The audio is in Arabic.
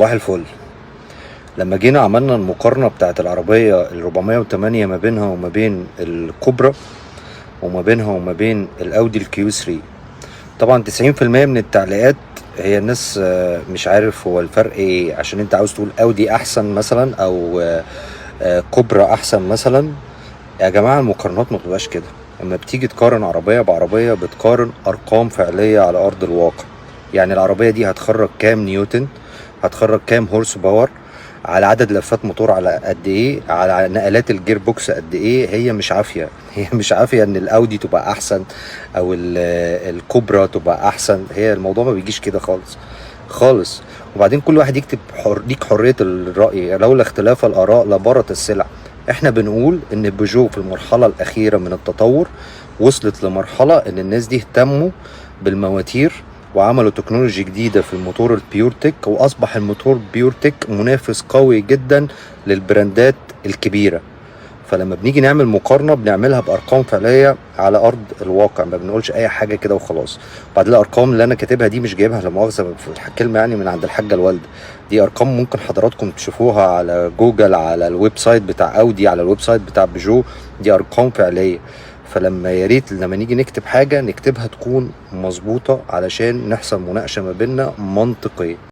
صباح الفل. لما جينا عملنا المقارنة بتاعت العربية ال408 ما بينها وما بين الكوبرا وما بينها وما بين الأودي الكيو 3، طبعا 90% من التعليقات هي الناس مش عارف هو الفرق ايه، عشان انت عاوز تقول أودي أحسن مثلا أو كوبرا أحسن مثلا. يا جماعة المقارنات ما بتبقاش كده. لما بتيجي تقارن عربية بعربية بتقارن أرقام فعلية على أرض الواقع. يعني العربية دي هتخرج كام نيوتن، هتخرج كام هورس باور، على عدد لفات موتور على قد ايه، على نقلات الجير بوكس قد ايه. هي مش عافية هي مش عافية ان الاودي تبقى احسن او الكوبرا تبقى احسن. هي الموضوع ما بيجيش كده خالص خالص. وبعدين كل واحد يكتب ليك حرية الرأي، لولا اختلاف الآراء لبارت السلع. احنا بنقول ان بيجو في المرحلة الأخيرة من التطور وصلت لمرحلة ان الناس دي اهتموا بالمواتير وعملوا تكنولوجي جديدة في الموتور البيورتك، واصبح الموتور بيورتك منافس قوي جدا للبراندات الكبيرة. فلما بنيجي نعمل مقارنة بنعملها بأرقام فعلية على أرض الواقع، ما بنقولش أي حاجة كده وخلاص. وبعدين الأرقام اللي أنا كاتبها دي مش جايبها لا مؤاخذة في الكلمة يعني من عند الحاجة الوالدة. دي أرقام ممكن حضراتكم تشوفوها على جوجل، على الويب سايت بتاع أودي، على الويب سايت بتاع بيجو. دي أرقام فعلية. فلما يا ريت لما نيجي نكتب حاجة نكتبها تكون مظبوطة علشان نحصل مناقشة ما بيننا منطقية.